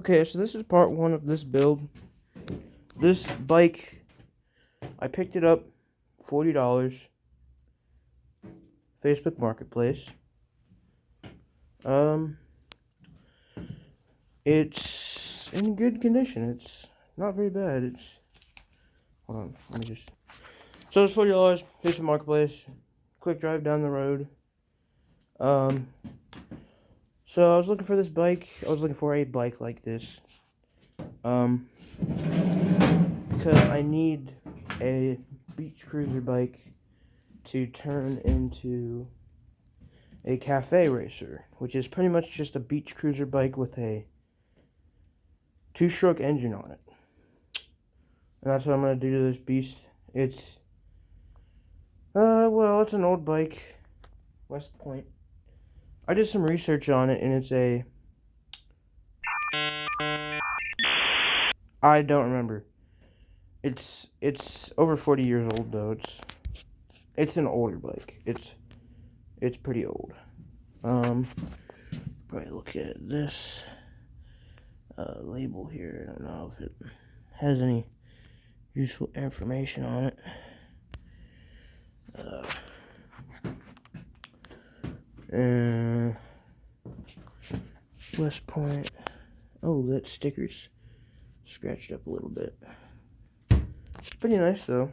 Okay, so this is part one of this build. This bike, I picked it up $40, Facebook Marketplace. It's in good condition. It's not very bad. Hold on, let me just. So it's $40, Facebook Marketplace, quick drive down the road. So I was looking for this bike. I was looking for a bike like this. Because I need a beach cruiser bike to turn into a cafe racer, which is pretty much just a beach cruiser bike with a two-stroke engine on it. And that's what I'm going to do to this beast. It's an old bike, West Point. I did some research on it, and I don't remember. It's over 40 years old though. It's an older bike. It's pretty old. Probably look at this label here. I don't know if it has any useful information on it. West Point. Oh, that sticker's scratched up a little bit. It's pretty nice though.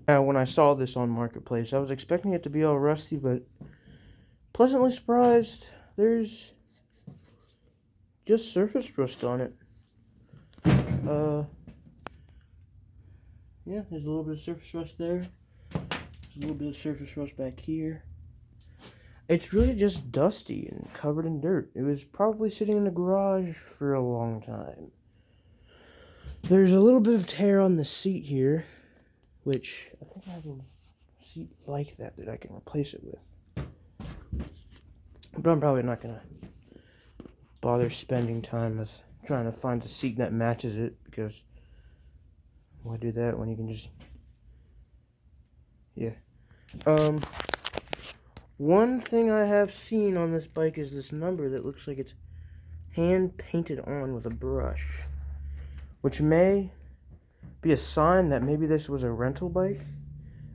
When I saw this on Marketplace, I was expecting it to be all rusty, but pleasantly surprised. There's just surface rust on it. Yeah, there's a little bit of surface rust there. There's a little bit of surface rust back here. It's really just dusty and covered in dirt. It was probably sitting in the garage for a long time. There's a little bit of tear on the seat here, which I think I have a seat like that I can replace it with. But I'm probably not going to bother spending time with trying to find a seat that matches it, because why do that when you can just... Yeah. One thing I have seen on this bike is this number that looks like it's hand painted on with a brush, which may be a sign that maybe this was a rental bike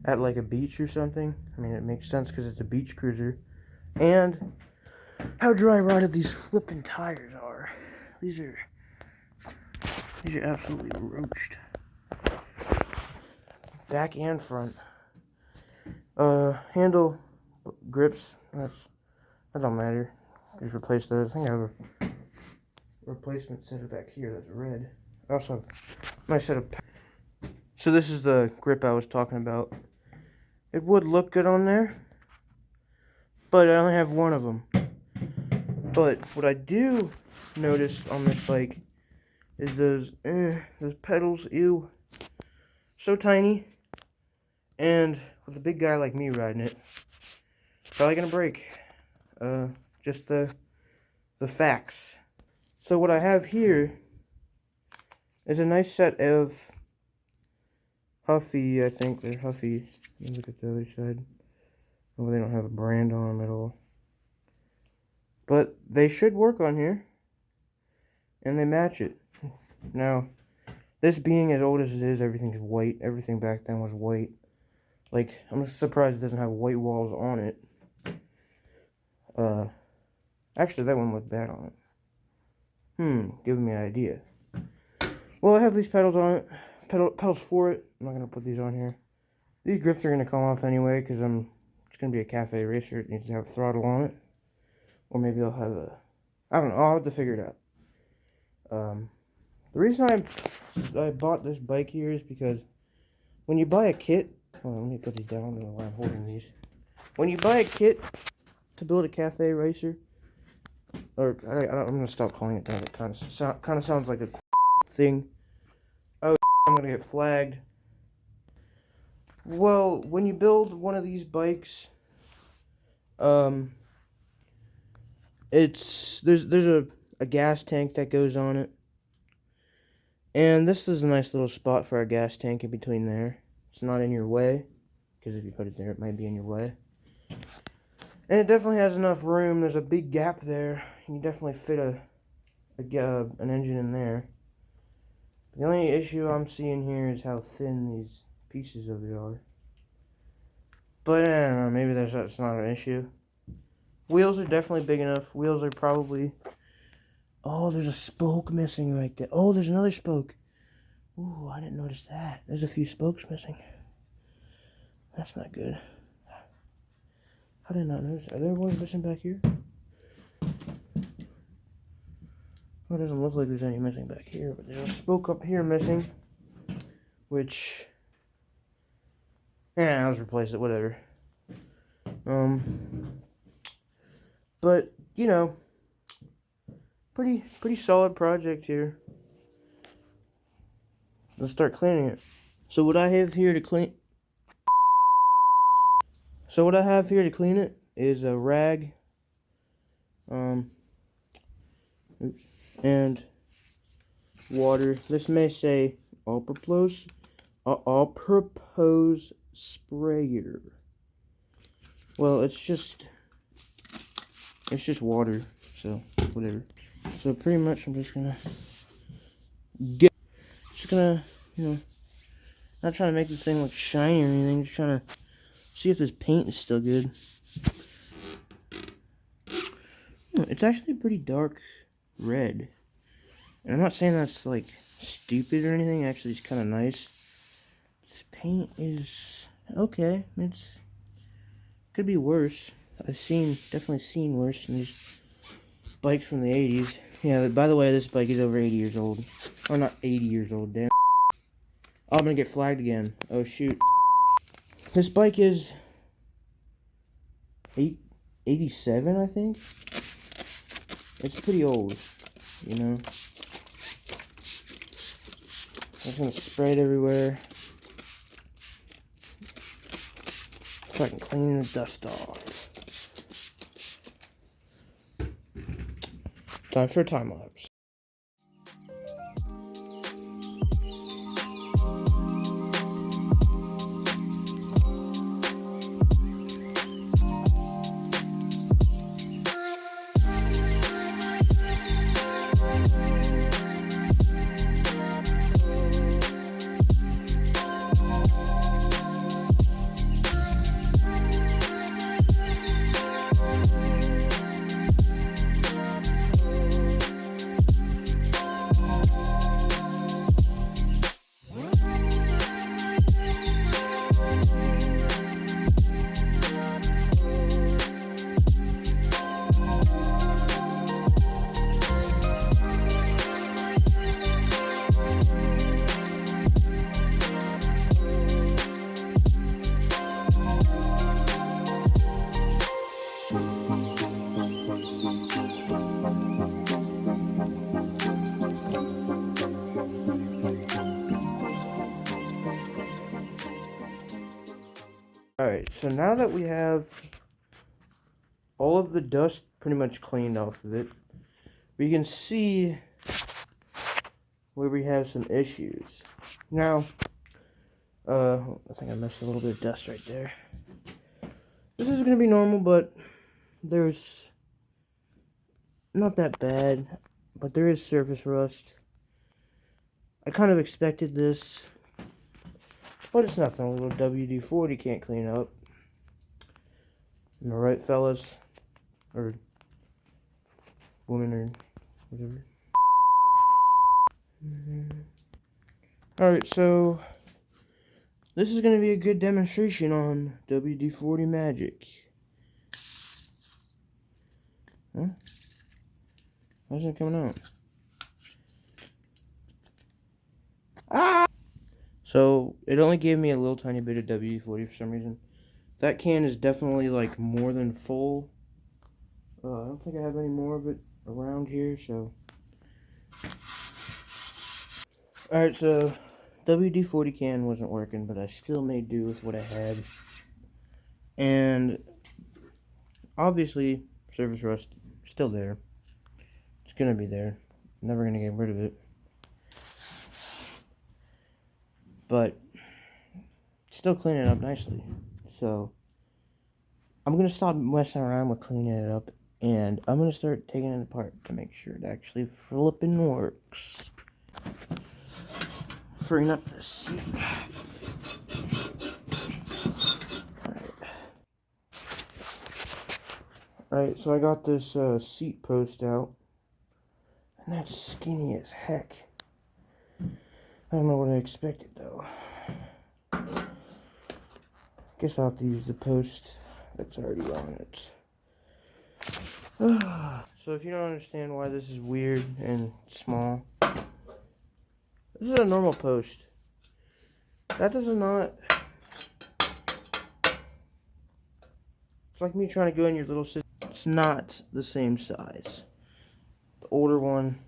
at like a beach or something. I mean, it makes sense because it's a beach cruiser. And how dry rotted these flipping tires are. These are absolutely roached. Back and front. Handle grips, that don't matter. Just replace those. I think I have a replacement set back here that's red. I also have my set of... So this is the grip I was talking about. It would look good on there, but I only have one of them. But what I do notice on this bike is those pedals, ew, so tiny, and with a big guy like me riding it, probably gonna break. Just the facts. So what I have here is a nice set of Huffy, I think they're Huffy. Let me look at the other side. Oh, they don't have a brand on them at all. But they should work on here. And they match it. Now, this being as old as it is, everything's white. Everything back then was white. Like, I'm just surprised it doesn't have white walls on it. Actually, that one looked bad on it. Giving me an idea. Well, I have these pedals on it. Pedals for it. I'm not going to put these on here. These grips are going to come off anyway, because it's going to be a cafe racer. It needs to have a throttle on it. Or maybe I'll have I don't know. I'll have to figure it out. The reason I bought this bike here is because when you buy a kit... Hold on, let me put these down. I don't know why I'm holding these. When you buy a kit to build a cafe racer... Or, I'm going to stop calling it that. It kind of sounds like a thing. Oh, I'm going to get flagged. Well, when you build one of these bikes, there's a gas tank that goes on it. And this is a nice little spot for a gas tank in between there. It's not in your way, because if you put it there, it might be in your way. And it definitely has enough room. There's a big gap there. You can definitely fit an engine in there. The only issue I'm seeing here is how thin these pieces of it are. But I don't know, maybe that's not an issue. Wheels are definitely big enough. Wheels are probably... Oh, there's a spoke missing right there. Oh, there's another spoke. Ooh, I didn't notice that. There's a few spokes missing. That's not good. How did I not notice? Are there ones missing back here? Well, it doesn't look like there's any missing back here, but there's a spoke up here missing. Which... Yeah, I'll just replace it, whatever. But, you know, pretty solid project here. Let's start cleaning it. So what I have here to clean it is a rag, oops, and water. This may say all-purpose sprayer. Well, it's just water, so whatever. So pretty much I'm just gonna you know, not trying to make this thing look shiny or anything, just trying to see if this paint is still good. It's actually pretty dark red. And I'm not saying that's like stupid or anything, actually it's kind of nice. This paint is okay. It's could be worse. I've definitely seen worse than these bikes from the 80s. Yeah, by the way, this bike is over 80 years old. Or not 80 years old, damn. Oh, I'm gonna get flagged again. Oh, shoot. This bike is 87, I think? It's pretty old, you know? I'm just gonna spray it everywhere, so I can clean the dust off. Time for a time lapse. Alright, so now that we have all of the dust pretty much cleaned off of it, we can see where we have some issues. Now, I think I missed a little bit of dust right there. This is going to be normal, but there's not that bad, but there is surface rust. I kind of expected this, but it's nothing a little WD-40 can't clean up. Am I right, fellas? Or women, or whatever. Alright, so this is going to be a good demonstration on WD-40 magic. Huh? Why isn't it coming out? Ah! So, it only gave me a little tiny bit of WD-40 for some reason. That can is definitely, like, more than full. I don't think I have any more of it around here, so... Alright, so... WD-40 can wasn't working, but I still made do with what I had. And... obviously, surface rust still there. It's gonna be there. Never gonna get rid of it. But still cleaning it up nicely. So I'm gonna stop messing around with cleaning it up And I'm going to start taking it apart to make sure it actually flipping works. Freeing up the seat. Alright, so I got this seat post out. And that's skinny as heck. I don't know what I expected though. Guess I'll have to use the post that's already on it. So if you don't understand why this is weird and small, this is a normal post. That does not... It's like me trying to go in your little sister. It's not the same size. The older one,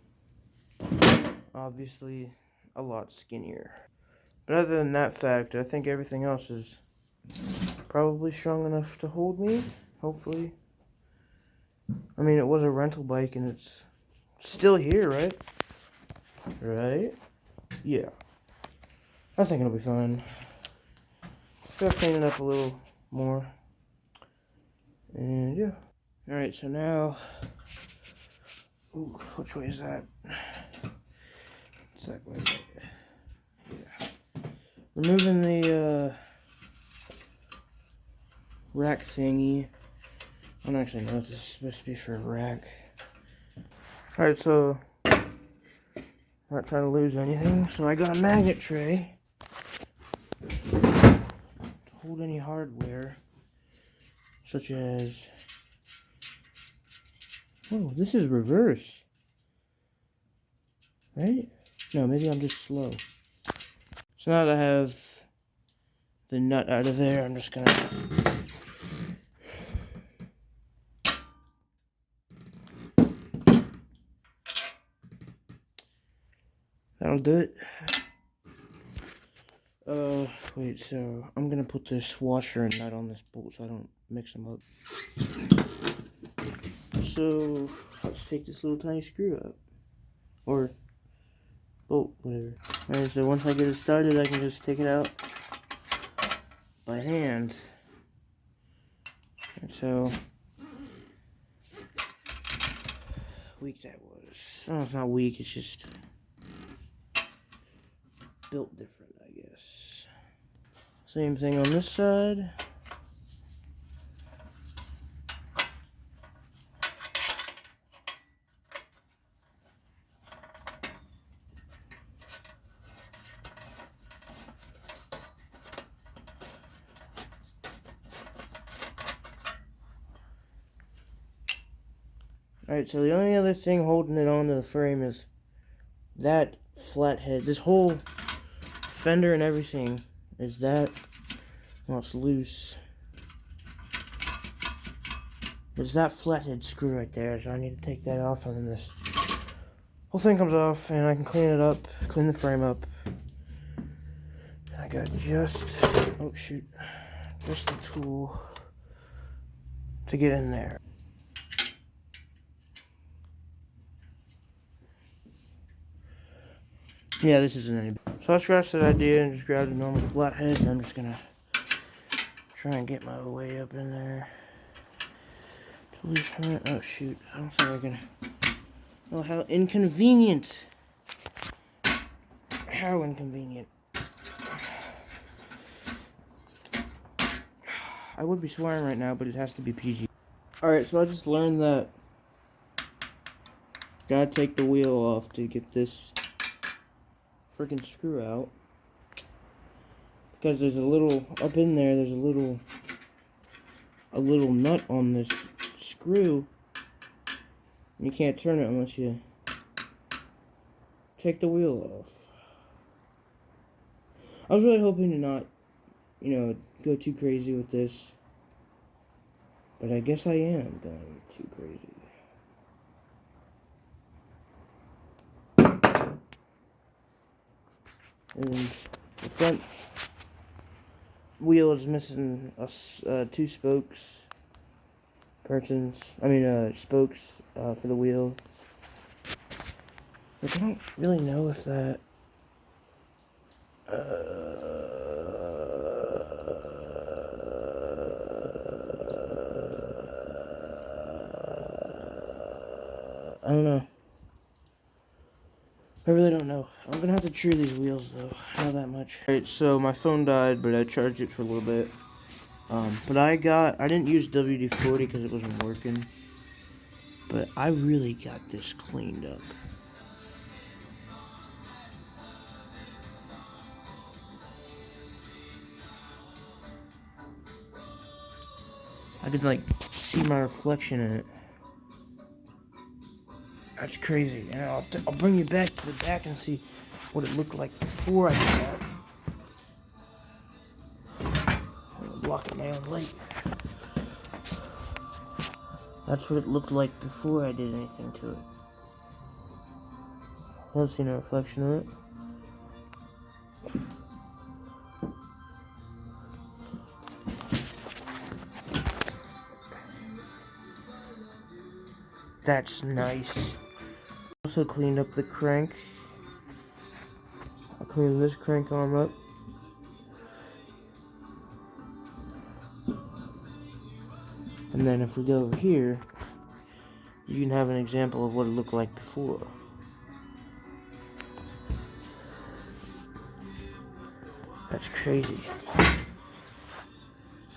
obviously, a lot skinnier. But other than that fact, I think everything else is probably strong enough to hold me, hopefully. I mean, it was a rental bike and it's still here, right? Right? Yeah. I think it'll be fine. Just gotta clean it up a little more. And yeah. Alright, so now... Ooh, which way is that? It's that way, right? Yeah. Removing the rack thingy. I don't actually know what this is supposed to be for a rack. Alright, so I'm not trying to lose anything, so I got a magnet tray to hold any hardware, such as... Oh, this is reverse. Right? No, maybe I'm just slow. So now that I have the nut out of there, I'm just gonna... That'll do it. Wait, so I'm gonna put this washer and nut on this bolt so I don't mix them up. So, let's take this little tiny screw out. Or bolt, whatever. Alright, so once I get it started, I can just take it out by hand. And so weak that was. Oh, it's not weak, it's just built different, I guess. Same thing on this side. Alright, so the only other thing holding it onto the frame is that flathead. This whole fender and everything is that. Well, it's loose. There's that flathead screw right there, so I need to take that off, and then this whole thing comes off, and I can clean it up, clean the frame up. And I got just, oh shoot, just the tool to get in there. Yeah, this isn't any better. So I scratched that idea and just grabbed a normal flathead, and I'm just gonna try and get my way up in there. Oh shoot, I don't think I can. Oh, how inconvenient. How inconvenient. I would be swearing right now, but it has to be PG. Alright, so I just learned that gotta take the wheel off to get this freaking screw out. Because there's a little, up in there, there's a little nut on this screw. You can't turn it unless you take the wheel off. I was really hoping to not, go too crazy with this. But I guess I am going too crazy. And the front wheel is missing two spokes. Spokes for the wheel. But I don't really know if that... I don't know. I really don't know. I'm gonna have to cheer these wheels though. Not that much. Alright, so my phone died, but I charged it for a little bit. But I didn't use WD-40 because it wasn't working. But I really got this cleaned up. I could like see my reflection in it. That's crazy. And I'll bring you back to the back and see what it looked like before I did that. I'm blocking my own light. That's what it looked like before I did anything to it. I don't see no reflection in it. That's nice. Also cleaned up the crank. I cleaned this crank arm up. And then if we go over here, you can have an example of what it looked like before. That's crazy.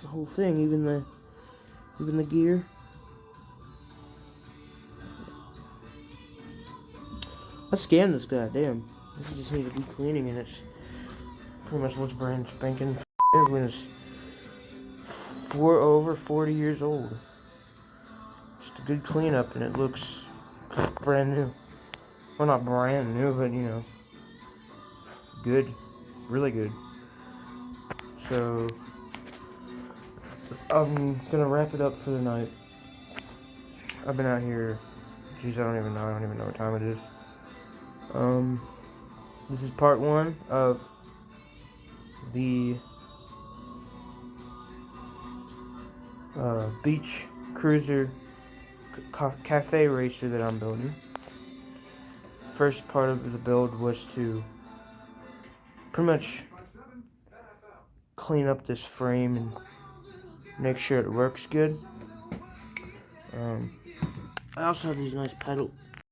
The whole thing, even the gear. I scanned this guy, damn. This just needed deep cleaning and it's pretty much looks brand spanking when it's over 40 years old. Just a good cleanup and it looks brand new. Well, not brand new, but you know, good, really good. So I'm gonna wrap it up for the night. I've been out here, geez, I don't even know what time it is. This is part 1 of the beach cruiser cafe racer that I'm building. First part of the build was to pretty much clean up this frame and make sure it works good. I also have these nice